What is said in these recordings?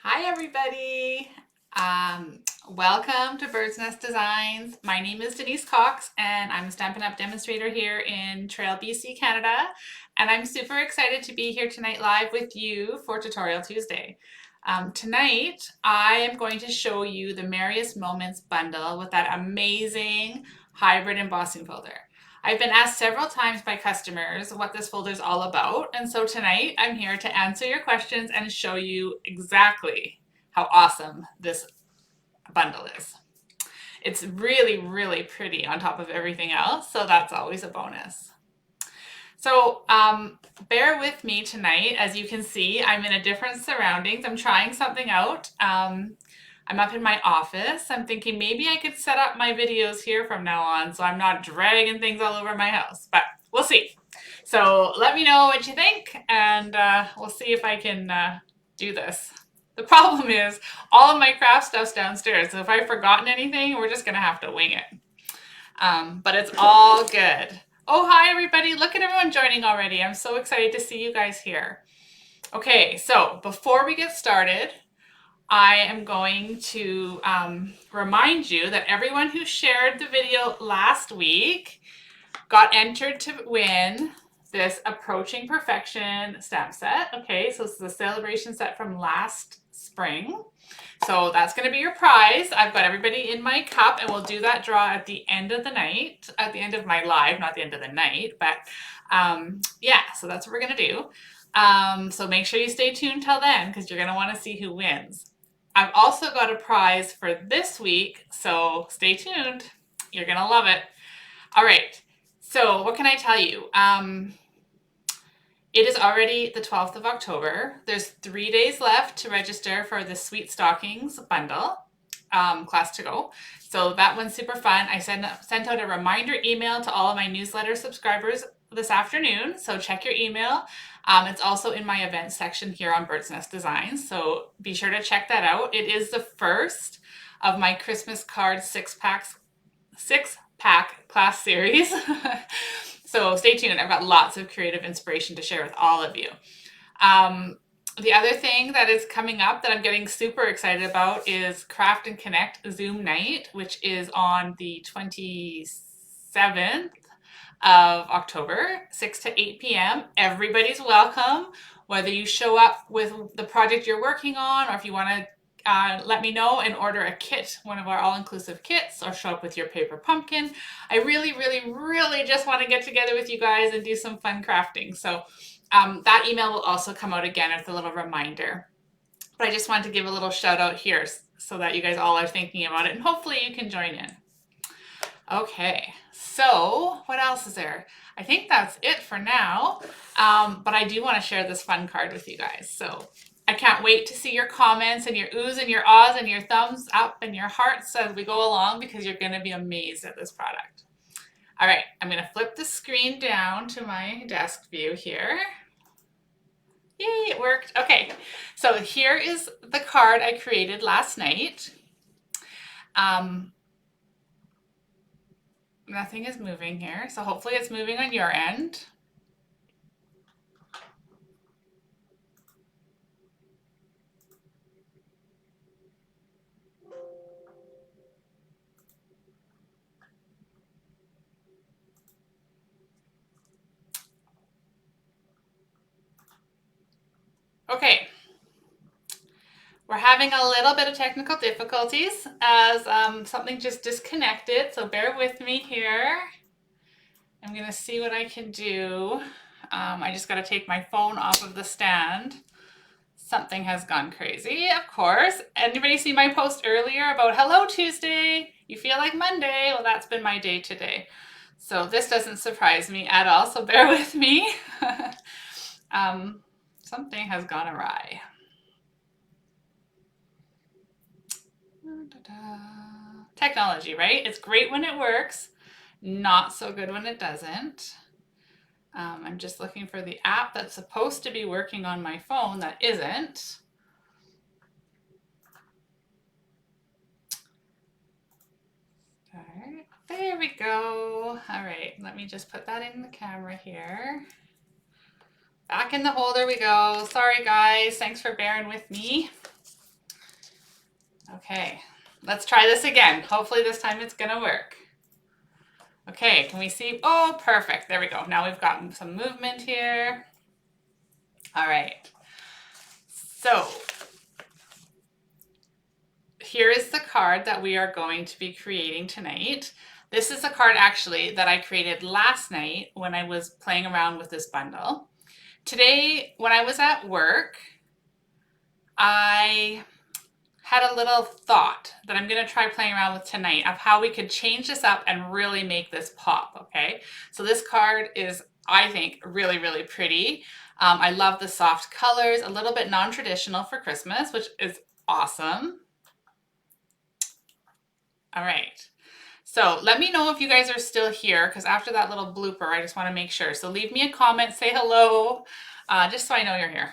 Hi, everybody. Welcome to Bird's Nest Designs. My name is Denise Cox, and I'm a Stampin' Up! Demonstrator here in Trail, BC, Canada. And I'm super excited to be here tonight live with you for Tutorial Tuesday. Tonight, I am going to show you the Merriest Moments Bundle with that amazing hybrid embossing folder. I've been asked several times by customers what this folder is all about, and so tonight I'm here to answer your questions and show you exactly how awesome this bundle is. It's really, really pretty on top of everything else, so that's always a bonus. So bear with me tonight. As you can see, I'm in a different surroundings. I'm trying something out. I'm up in my office. I'm thinking maybe I could set up my videos here from now on so I'm not dragging things all over my house, but we'll see. So let me know what you think, and we'll see if I can do this. The problem is all of my craft stuff's downstairs, so if I've forgotten anything, we're just gonna have to wing it. But it's all good. Oh, hi everybody. Look at everyone joining already. I'm so excited to see you guys here. Okay, so before we get started, I am going to remind you that everyone who shared the video last week got entered to win this Approaching Perfection stamp set. Okay, so this is a celebration set from last spring. So that's going to be your prize. I've got everybody in my cup, and we'll do that draw at the end of the night, at the end of my live, not the end of the night, but yeah, so that's what we're going to do. So make sure you stay tuned till then because you're going to want to see who wins. I've also got a prize for this week, so stay tuned. You're going to love it. All right, so what can I tell you? It is already the 12th of October. There's 3 days left to register for the Sweet Stockings bundle, class to go. So that one's super fun. I sent out a reminder email to all of my newsletter subscribers this afternoon, so check your email. It's also in my events section here on Bird's Nest Designs, so be sure to check that out. It is the first of my Christmas card six-pack class series. So stay tuned. I've got lots of creative inspiration to share with all of you. The other thing that is coming up that I'm getting super excited about is Craft and Connect Zoom Night, which is on the 27th of October, 6 to 8 p.m. Everybody's welcome, whether you show up with the project you're working on, or if you want to let me know and order a kit, one of our all-inclusive kits, or show up with your paper pumpkin. I really, really, really just want to get together with you guys and do some fun crafting. So that email will also come out again as a little reminder. But I just wanted to give a little shout out here so that you guys all are thinking about it, and hopefully you can join in. Okay, so what else is there? I think that's it for now, but I do want to share this fun card with you guys. So I can't wait to see your comments and your oohs and your ahs and your thumbs up and your hearts as we go along, because you're going to be amazed at this product. All right, I'm going to flip the screen down to my desk view here. Yay, it worked. Okay, so here is the card I created last night. Nothing is moving here, so hopefully it's moving on your end. Okay, we're having a little bit of technical difficulties as something just disconnected, so bear with me here. I'm gonna see what I can do. I just gotta take my phone off of the stand. Something has gone crazy, of course. Anybody see my post earlier about hello Tuesday? You feel like Monday? Well, that's been my day today. So this doesn't surprise me at all, so bear with me. Something has gone awry. Technology, right? It's great when it works, not so good when it doesn't. I'm just looking for the app that's supposed to be working on my phone that isn't. All right, there we go. All right, let me just put that in the camera here. Back in the holder we go. Sorry guys, thanks for bearing with me. Okay, let's try this again. Hopefully this time it's gonna work. Okay, can we see? Oh, perfect. There we go. Now we've got some movement here. All right. So here is the card that we are going to be creating tonight. This is a card actually that I created last night when I was playing around with this bundle. Today, when I was at work, I had a little thought that I'm going to try playing around with tonight of how we could change this up and really make this pop, okay? So this card is, I think, really, really pretty. I love the soft colors, a little bit non-traditional for Christmas, which is awesome. All right. So let me know if you guys are still here, because after that little blooper, I just want to make sure. So leave me a comment, say hello, just so I know you're here.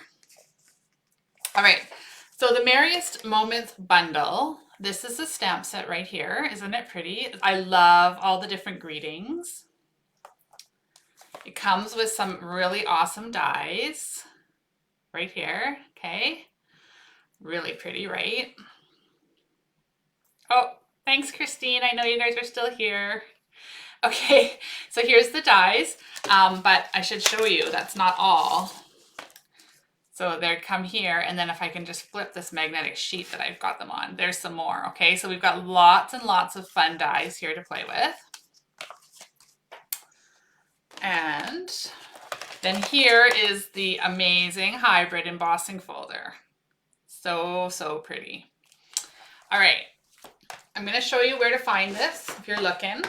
All right. So the Merriest Moments Bundle, this is a stamp set right here. Isn't it pretty? I love all the different greetings. It comes with some really awesome dies right here, okay? Really pretty, right? Oh, thanks, Christine. I know you guys are still here. Okay, so here's the dies, but I should show you, that's not all. So they come here, and then if I can just flip this magnetic sheet that I've got them on, there's some more, okay? So we've got lots and lots of fun dies here to play with. And then here is the amazing hybrid embossing folder. So, so pretty. All right, I'm gonna show you where to find this if you're looking.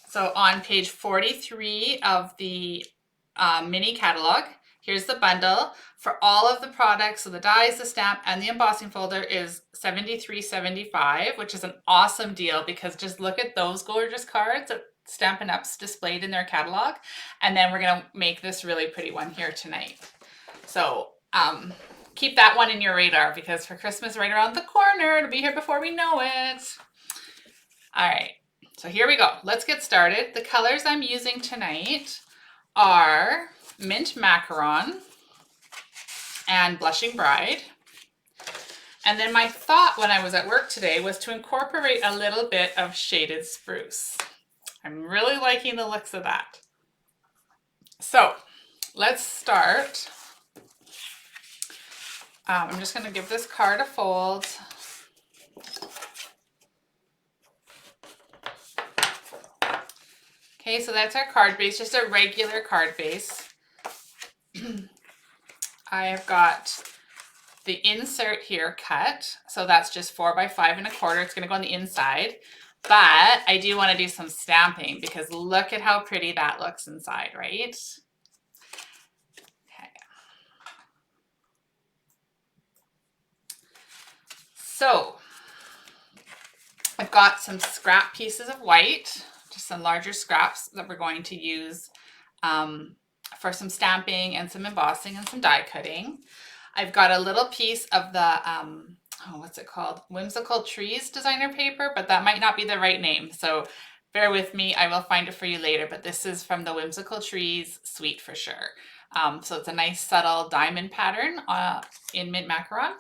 So on page 43 of the Mini Catalog, here's the bundle. For all of the products, so the dies, the stamp, and the embossing folder is $73.75, which is an awesome deal because just look at those gorgeous cards that Stampin' Up's displayed in their catalog. And then we're gonna make this really pretty one here tonight. So keep that one in your radar because for Christmas right around the corner, it'll be here before we know it. All right. So here we go. Let's get started. The colors I'm using tonight are Mint Macaron and Blushing Bride. And then my thought when I was at work today was to incorporate a little bit of Shaded Spruce. I'm really liking the looks of that. So let's start. I'm just going to give this card a fold. Okay, so that's our card base, just a regular card base. I have got the insert here cut, so that's just 4 by 5 1/4. It's going to go on the inside, but I do want to do some stamping because look at how pretty that looks inside, right? Okay. So I've got some scrap pieces of white, just some larger scraps that we're going to use for some stamping and some embossing and some die cutting. I've got a little piece of the, oh, what's it called? Whimsical Trees designer paper, but that might not be the right name. So bear with me, I will find it for you later, but this is from the Whimsical Trees suite for sure. So it's a nice subtle diamond pattern in Mint Macaron.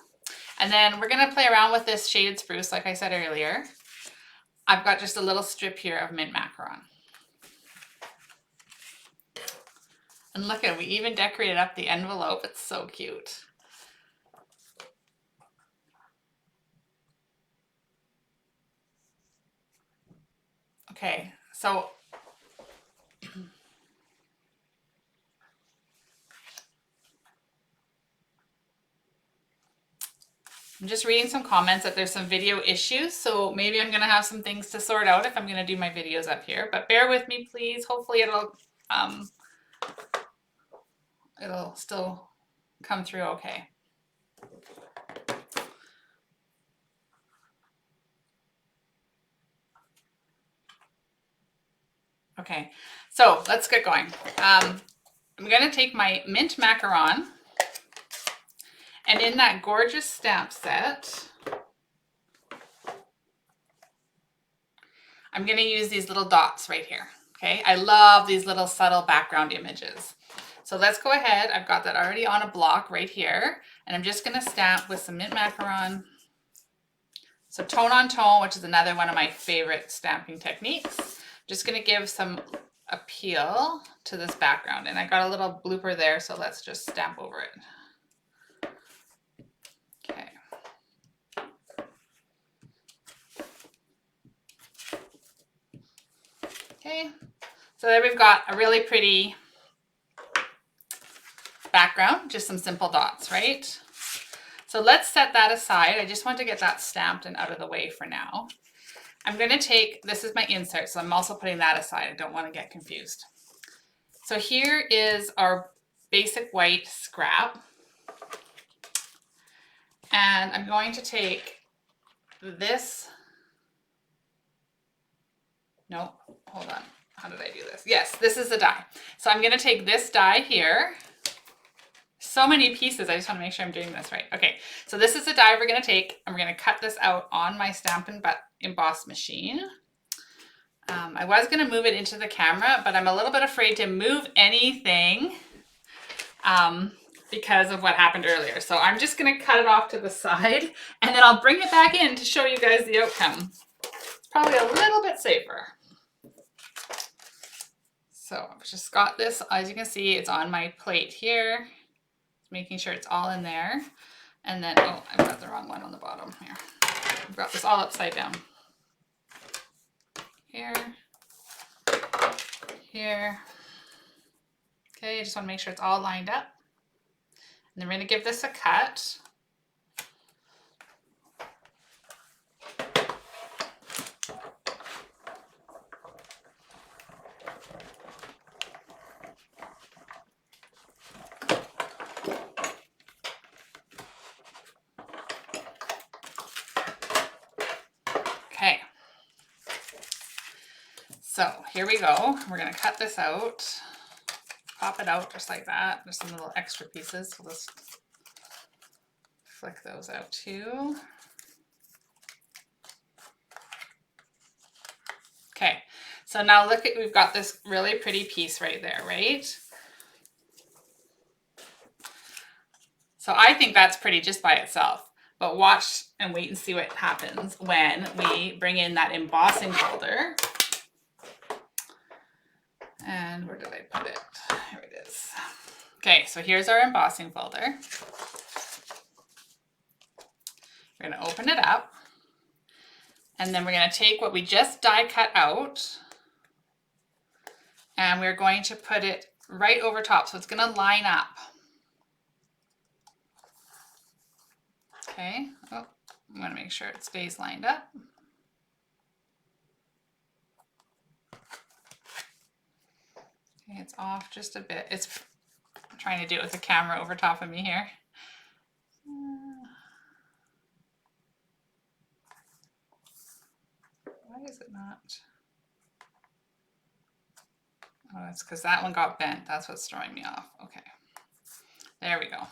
And then we're gonna play around with this Shaded Spruce, like I said earlier. I've got just a little strip here of Mint Macaron. And look at it, we even decorated up the envelope. It's so cute. Okay, so I'm just reading some comments that there's some video issues, so maybe I'm gonna have some things to sort out if I'm gonna do my videos up here, but bear with me, please. Hopefully it'll still come through okay. Okay, so let's get going. I'm gonna take my Mint Macaron, and in that gorgeous stamp set, I'm gonna use these little dots right here, okay? I love these little subtle background images. So let's go ahead. I've got that already on a block right here, and I'm just going to stamp with some mint macaron. So tone on tone, which is another one of my favorite stamping techniques. Just going to give some appeal to this background, and I got a little blooper there, so let's just stamp over it. Okay. Okay, so there we've got a really pretty background, just some simple dots, right? So let's set that aside. I just want to get that stamped and out of the way for now. I'm going to take, this is my insert, so I'm also putting that aside. I don't want to get confused. So here is our basic white scrap. And I'm going to take this. No, hold on. How did I do this? Yes, this is the die. So I'm going to take this die here. So many pieces. I just want to make sure I'm doing this right. Okay, so this is the die we're going to take, and we're going to cut this out on my Stampin' Emboss machine. I was going to move it into the camera, but I'm a little bit afraid to move anything because of what happened earlier. So I'm just going to cut it off to the side, and then I'll bring it back in to show you guys the outcome. It's probably a little bit safer. So I've just got this, as you can see, it's on my plate here. Making sure it's all in there. And then, oh, I've got the wrong one on the bottom here. I've got this all upside down. Here, here. Okay, I just want to make sure it's all lined up. And then we're going to give this a cut. Okay, so here we go. We're going to cut this out, pop it out just like that. There's some little extra pieces, so let's flick those out too. Okay, so now look at, we've got this really pretty piece right there, right? So I think that's pretty just by itself. But watch and wait and see what happens when we bring in that embossing folder. And where did I put it? Here it is. Okay, so here's our embossing folder. We're going to open it up. And then we're going to take what we just die cut out. And we're going to put it right over top. So it's going to line up. Okay, oh, I'm going to make sure it stays lined up. Okay, it's off just a bit. I'm trying to do it with the camera over top of me here. Why is it not? Oh, that's because that one got bent. That's what's throwing me off. Okay, there we go.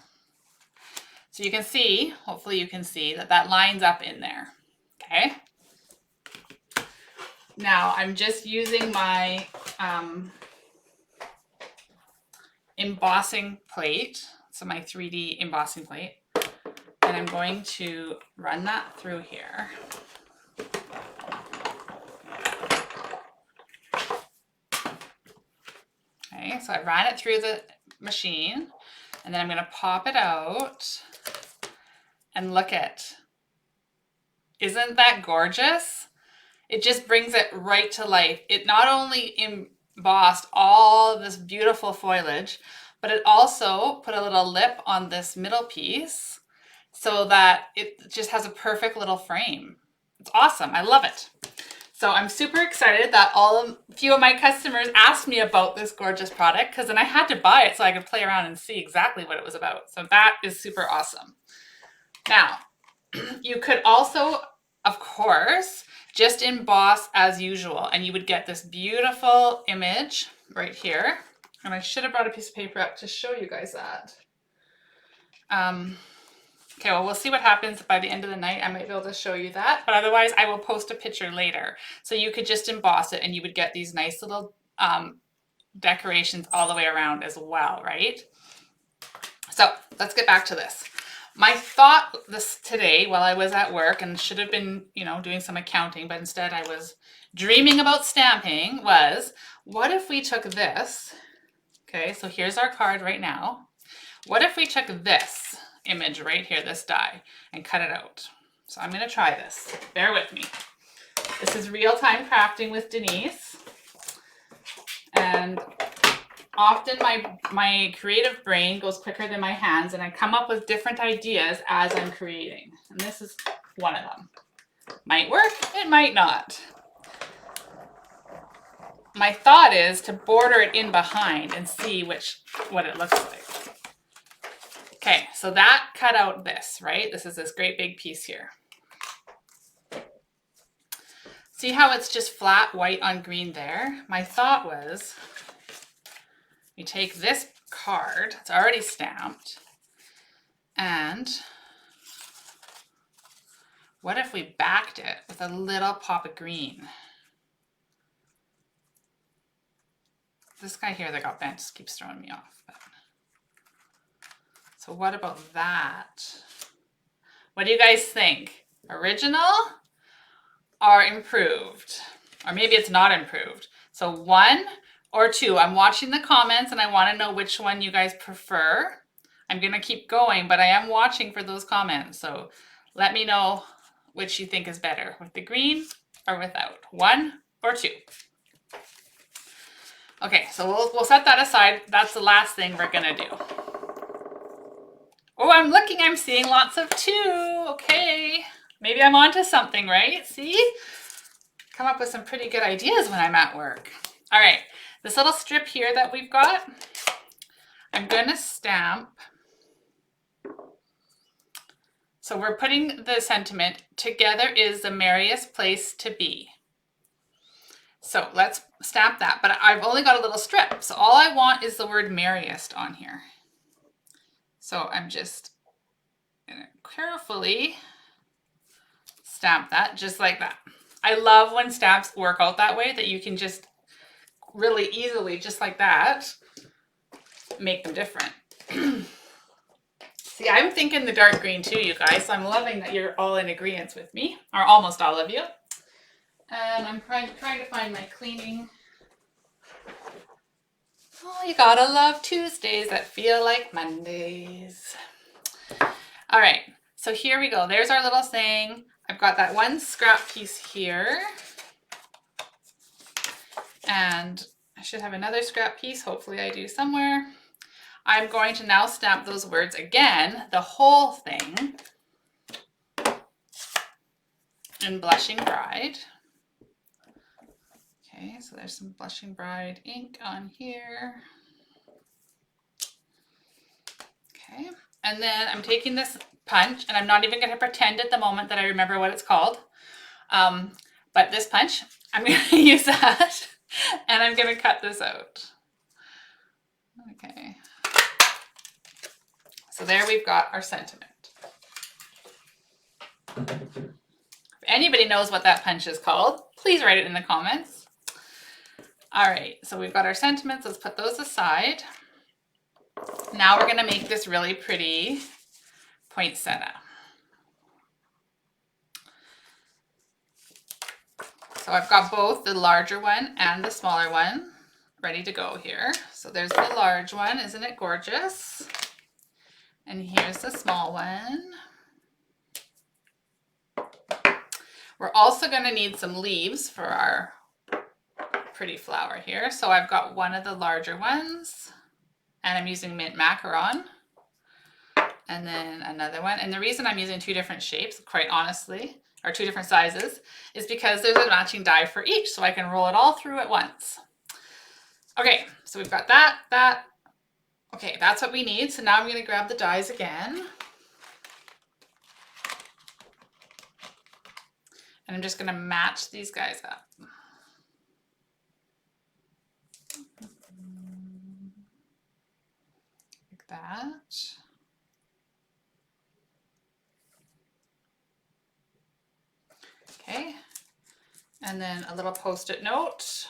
So you can see, hopefully you can see that that lines up in there, okay? Now I'm just using my embossing plate, so my 3D embossing plate, and I'm going to run that through here. Okay, so I ran it through the machine, and then I'm going to pop it out. And look at, isn't that gorgeous? It just brings it right to life. It not only embossed all of this beautiful foliage, but it also put a little lip on this middle piece so that it just has a perfect little frame. It's awesome. I love it. So I'm super excited that a few of my customers asked me about this gorgeous product, because then I had to buy it so I could play around and see exactly what it was about. So that is super awesome. Now, you could also, of course, just emboss as usual, and you would get this beautiful image right here. And I should have brought a piece of paper up to show you guys that. Okay, well, we'll see what happens by the end of the night. I might be able to show you that, but otherwise I will post a picture later. So you could just emboss it and you would get these nice little decorations all the way around as well, right? So let's get back to this. My thought this today while I was at work and should have been, doing some accounting, but instead I was dreaming about stamping was, what if we took this? Okay, so here's our card right now. What if we took this image right here, this die, and cut it out? So I'm going to try this. Bear with me. This is real-time crafting with Denise. And often my creative brain goes quicker than my hands, and I come up with different ideas as I'm creating. And this is one of them. Might work, it might not. My thought is to border it in behind and see what it looks like. Okay, so that cut out this, right? This is this great big piece here. See how it's just flat white on green there? My thought was, you take this card, it's already stamped, and what if we backed it with a little pop of green? This guy here that got bent just keeps throwing me off. So what about that? What do you guys think? Original or improved? Or maybe it's not improved. So 1 or 2. I'm watching the comments and I want to know which one you guys prefer. I'm going to keep going, but I am watching for those comments. So let me know which you think is better, with the green or without. 1 or 2. Okay, so we'll set that aside. That's the last thing we're going to do. Oh, I'm seeing lots of 2. Okay, maybe I'm onto something, right? See? Come up with some pretty good ideas when I'm at work. All right, this little strip here that we've got, I'm gonna stamp. So we're putting the sentiment, together is the merriest place to be. So let's stamp that, but I've only got a little strip. So all I want is the word merriest on here. So I'm just gonna carefully stamp that just like that. I love when stamps work out that way, that you can just really easily, just like that, make them different. See, I'm thinking the dark green too, you guys, so I'm loving that you're all in agreement with me, or almost all of you. And I'm trying to find my cleaning. Oh, you gotta love Tuesdays that feel like Mondays. All right, so here we go. There's our little thing. I've got that one scrap piece here. And I should have another scrap piece. Hopefully I do somewhere. I'm going to now stamp those words again, the whole thing, in Blushing Bride. Okay, so there's some Blushing Bride ink on here. Okay, and then I'm taking this punch, and I'm not even going to pretend at the moment that I remember what it's called. But this punch, I'm going to use that, and I'm going to cut this out. Okay. So there we've got our sentiment. If anybody knows what that punch is called, please write it in the comments. All right, so we've got our sentiments. Let's put those aside. Now we're going to make this really pretty poinsettia. So I've got both the larger one and the smaller one ready to go here. So there's the large one. Isn't it gorgeous? And here's the small one. We're also going to need some leaves for our pretty flower here. So I've got one of the larger ones, and I'm using mint macaron. And then another one. And the reason I'm using 2 different shapes, quite honestly, or 2 different sizes, is because there's a matching die for each, so I can roll it all through at once. Okay, so we've got that. Okay, that's what we need. So now I'm going to grab the dies again. And I'm just going to match these guys up. Like that. Okay, and then a little post-it note.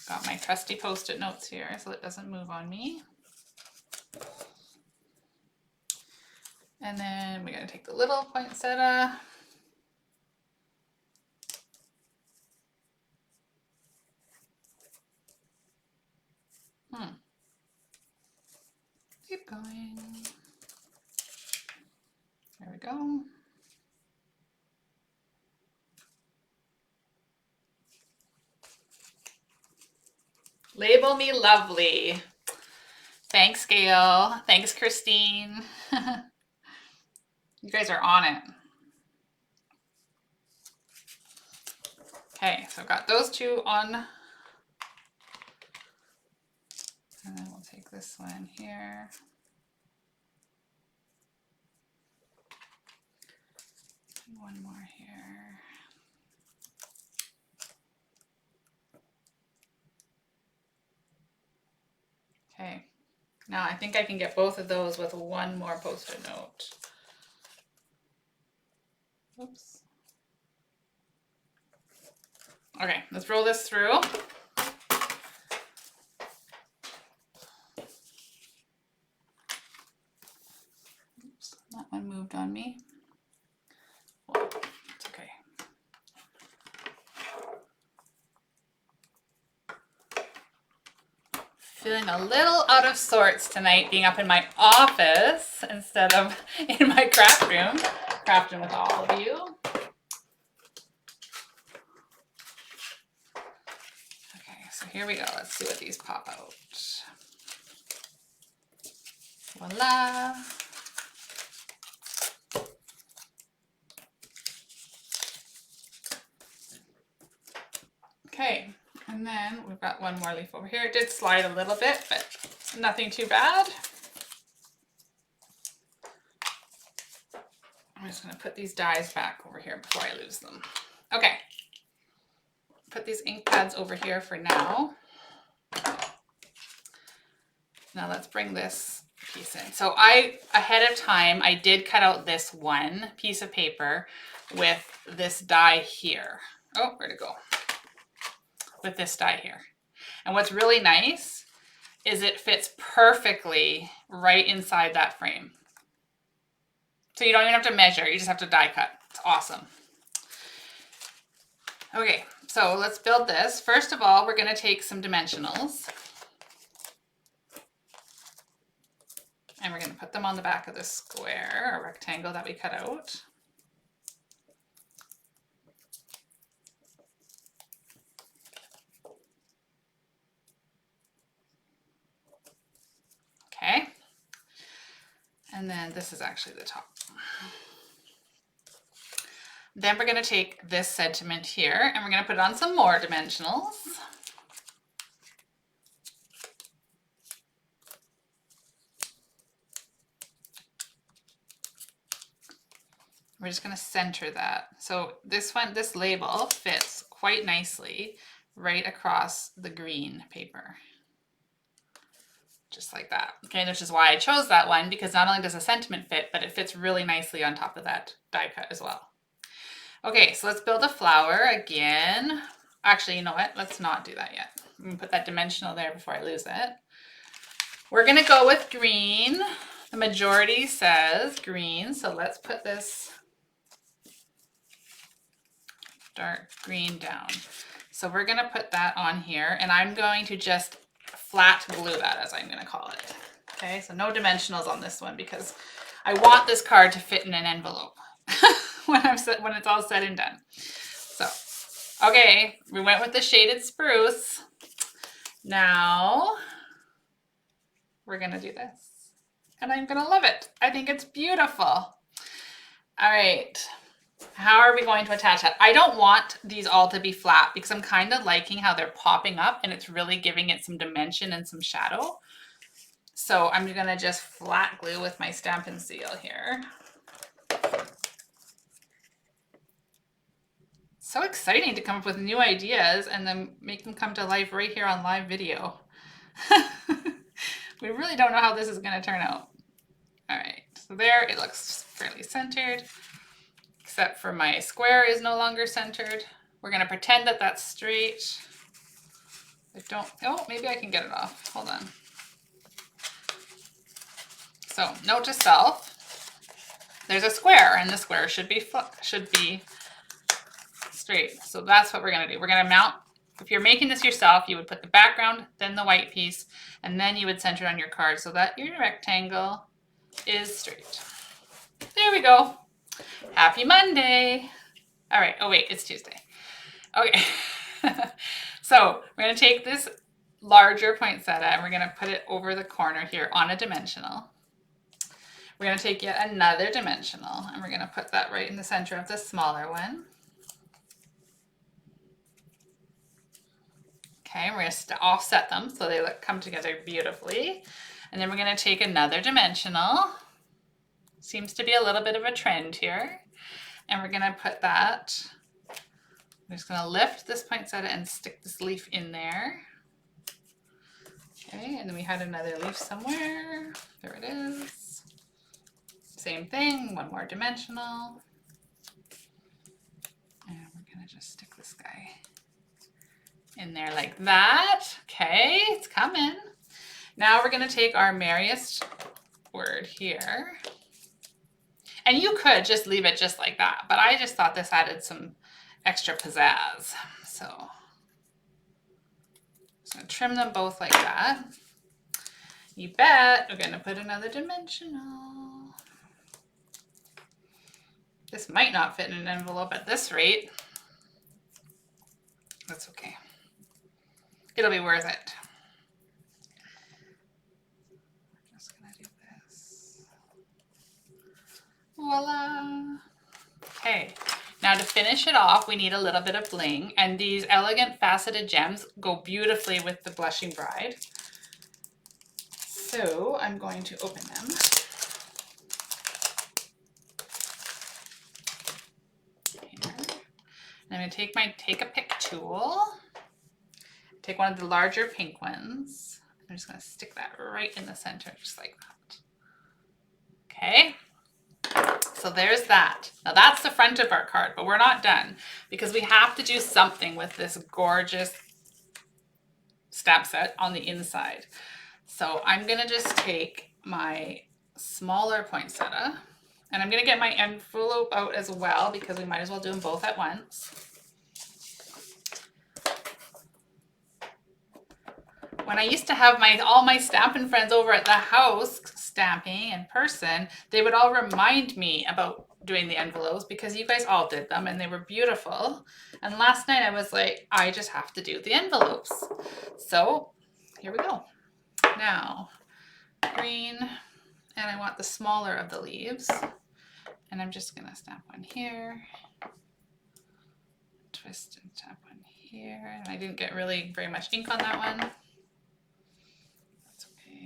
Got my trusty Post-it notes here so it doesn't move on me. And then we're going to take the little poinsettia. Keep going. There we go. Label me lovely. Thanks, Gail. Thanks, Christine. You guys are on it. Okay, so I've got those two on. And then we'll take this one here. And one more here. Okay, now I think I can get both of those with one more Post-it note. Oops. Okay, let's roll this through. Oops, that one moved on me. Well, it's okay. Feeling a little out of sorts tonight, being up in my office instead of in my craft room, crafting with all of you. Okay, so here we go. Let's see what these pop out. Voila. Okay, and then we've got one more leaf over here. It did slide a little bit, but nothing too bad. I'm just going to put these dies back over here before I lose them. Okay, put these ink pads over here for now. Now let's bring this piece in. So ahead of time, I did cut out this one piece of paper with this die here. Oh, where'd it go? With this die here. And what's really nice is it fits perfectly right inside that frame. So you don't even have to measure, you just have to die cut. It's awesome. Okay, so let's build this. First of all, we're going to take some dimensionals. And we're going to put them on the back of this square or rectangle that we cut out. Okay. And then this is actually the top. Then we're going to take this sentiment here and we're going to put it on some more dimensionals. We're just going to center that. So this one, this label fits quite nicely right across the green paper. Just like that. Okay, which is why I chose that one, because not only does the sentiment fit, but it fits really nicely on top of that die cut as well. Okay, so let's build a flower again. Actually, you know what? Let's not do that yet. I'm gonna put that dimensional there before I lose it. We're gonna go with green. The majority says green, so let's put this dark green down. So we're gonna put that on here, and I'm going to just flat glue that, as I'm gonna call it. Okay, so no dimensionals on this one because I want this card to fit in an envelope when it's all said and done. So, okay, we went with the shaded spruce. Now we're gonna do this, and I'm gonna love it. I think it's beautiful. All right. How are we going to attach that? I don't want these all to be flat because I'm kind of liking how they're popping up and it's really giving it some dimension and some shadow. So I'm going to just flat glue with my Stampin' Seal here. So exciting to come up with new ideas and then make them come to life right here on live video. We really don't know how this is going to turn out. All right, so there it looks fairly centered. Except for my square is no longer centered. We're going to pretend that that's straight. Oh, maybe I can get it off. Hold on. So, note to self, there's a square and the square should be straight. So that's what we're gonna do. We're gonna mount, if you're making this yourself, you would put the background, then the white piece, and then you would center it on your card so that your rectangle is straight. There we go. Happy Monday. All right, oh wait, it's Tuesday. Okay, so we're gonna take this larger poinsettia and we're gonna put it over the corner here on a dimensional. We're gonna take yet another dimensional and we're gonna put that right in the center of the smaller one. Okay, we're gonna offset them so they come together beautifully. And then we're gonna take another dimensional. Seems to be a little bit of a trend here. And we're gonna put that, we're just gonna lift this poinsettia and stick this leaf in there. Okay, and then we had another leaf somewhere. There it is. Same thing, one more dimensional. And we're gonna just stick this guy in there like that. Okay, it's coming. Now we're gonna take our Merriest word here. And you could just leave it just like that, but I just thought this added some extra pizzazz. So I'm just gonna trim them both like that. You bet. We're gonna put another dimensional. This might not fit in an envelope at this rate. That's okay. It'll be worth it. I'm just gonna do this. Voila. Okay, now to finish it off, we need a little bit of bling, and these elegant faceted gems go beautifully with the blushing bride. So I'm going to open them. Here. And I'm going to take a pick tool, take one of the larger pink ones. I'm just going to stick that right in the center, just like that. Okay. So there's that. Now that's the front of our card, but we're not done because we have to do something with this gorgeous stamp set on the inside. So I'm gonna just take my smaller poinsettia and I'm gonna get my envelope out as well because we might as well do them both at once. When I used to have all my stampin' friends over at the house stamping in person, they would all remind me about doing the envelopes because you guys all did them and they were beautiful. And last night I was like, I just have to do the envelopes. So here we go. Now, green, and I want the smaller of the leaves. And I'm just gonna stamp one here, twist and stamp one here. And I didn't get really very much ink on that one.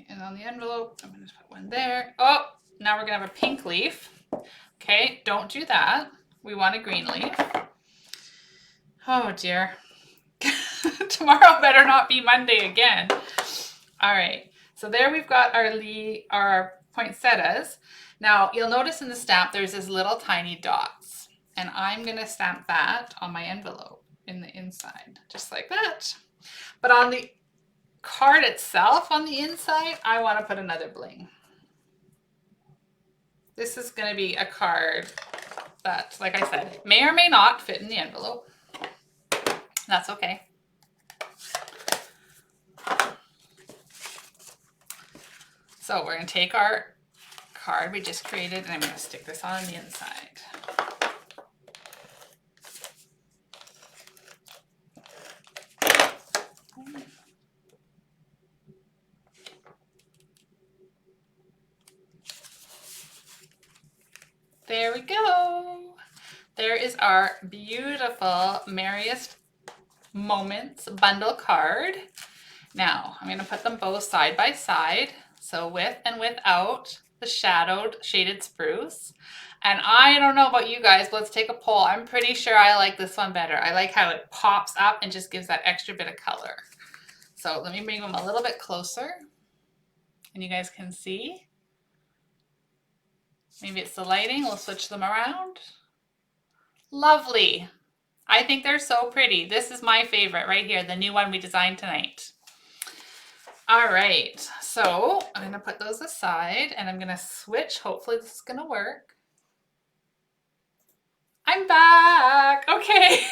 And on the envelope, I'm going to put one there. Oh, now we're going to have a pink leaf. Okay, don't do that. We want a green leaf. Oh dear. Tomorrow better not be Monday again. All right, so there we've got our poinsettias. Now you'll notice in the stamp there's this little tiny dots. And I'm going to stamp that on my envelope in the inside, just like that. But on the card itself on the inside, I want to put another bling. This is going to be a card that, like I said, may or may not fit in the envelope. That's okay. So we're going to take our card we just created and I'm going to stick this on the inside. There we go. There is our beautiful Merriest Moments Bundle card. Now, I'm going to put them both side by side. So with and without the shaded spruce. And I don't know about you guys, but let's take a poll. I'm pretty sure I like this one better. I like how it pops up and just gives that extra bit of color. So let me bring them a little bit closer and you guys can see. Maybe it's the lighting, we'll switch them around. Lovely. I think they're so pretty. This is my favorite right here, the new one we designed tonight. All right, so I'm gonna put those aside and I'm gonna switch. Hopefully this is gonna work. I'm back. Okay.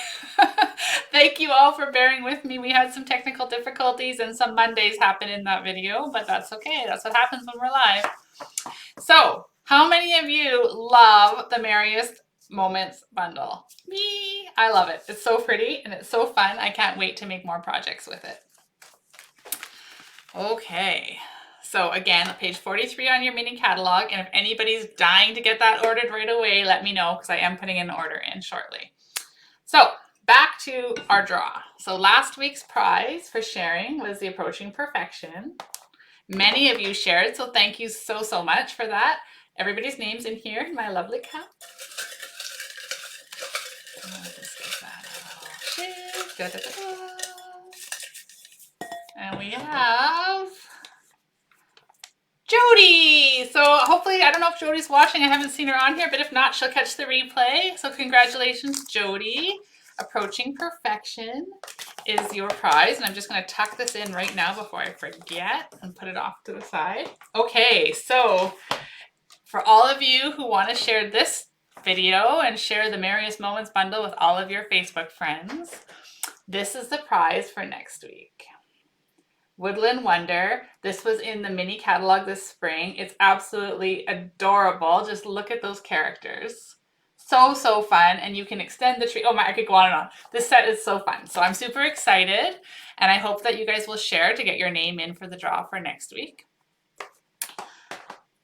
Thank you all for bearing with me. We had some technical difficulties and some Mondays happen in that video, but that's okay. That's what happens when we're live. So, how many of you love the Merriest Moments Bundle? Me. I love it. It's so pretty and it's so fun. I can't wait to make more projects with it. Okay. So again, page 43 on your mini catalog, and if anybody's dying to get that ordered right away, let me know because I am putting an order in shortly. So back to our draw. So last week's prize for sharing was the Approaching Perfection. Many of you shared, so thank you so, so much for that. Everybody's name's in here in my lovely cup. Just get that out. And we have Jody. So hopefully, I don't know if Jody's watching. I haven't seen her on here, but if not, she'll catch the replay. So congratulations, Jody. Approaching Perfection is your prize. And I'm just going to tuck this in right now before I forget and put it off to the side. Okay, so for all of you who want to share this video and share the Merriest Moments Bundle with all of your Facebook friends, this is the prize for next week. Woodland Wonder. This was in the mini catalog this spring. It's absolutely adorable. Just look at those characters. So, so fun. And you can extend the tree. Oh my, I could go on and on. This set is so fun. So I'm super excited. And I hope that you guys will share to get your name in for the draw for next week.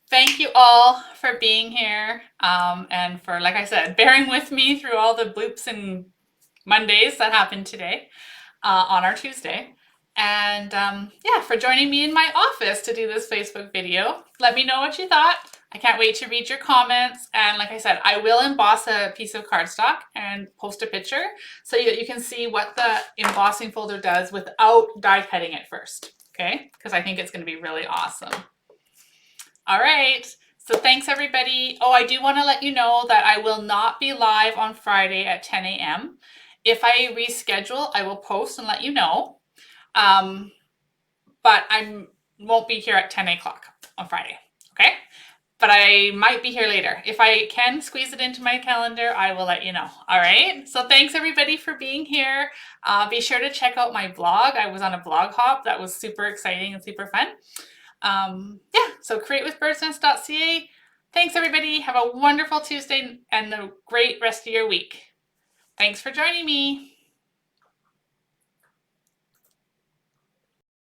Thank you all for being here and for, like I said, bearing with me through all the bloops and Mondays that happened today on our Tuesday. And yeah, for joining me in my office to do this Facebook video. Let me know what you thought. I can't wait to read your comments. And like I said, I will emboss a piece of cardstock and post a picture so that you can see what the embossing folder does without die cutting it first. Okay, because I think it's going to be really awesome. All right, so thanks everybody. Oh, I do want to let you know that I will not be live on Friday at 10 a.m. If I reschedule, I will post and let you know. But I won't be here at 10 o'clock on Friday, okay? But I might be here later. If I can squeeze it into my calendar, I will let you know. All right, so thanks everybody for being here. Be sure to check out my blog. I was on a blog hop. That was super exciting and super fun. Yeah, so createwithbirdsnest.ca. Thanks everybody. Have a wonderful Tuesday and a great rest of your week. Thanks for joining me.